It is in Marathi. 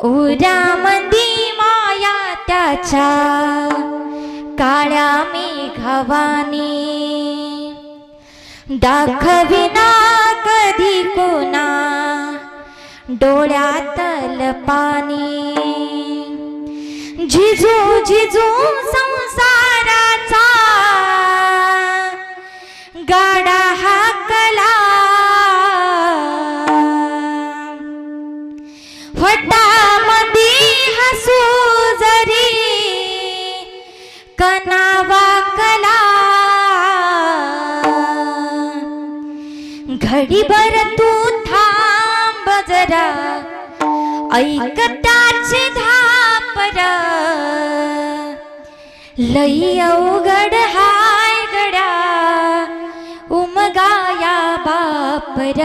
उरामंदी माया त्याच्या काळ्या मेघवानी दाखविना कधी कोणा डोळ्यातल पाणी झिजू झिजू संसाराचा गाडा हाकला फटामंदी हसू जरी कनावा कला घडीभर तू थांब जरा ऐक त्याची धापर लई अवघड हाय गड्या उमगाया बापर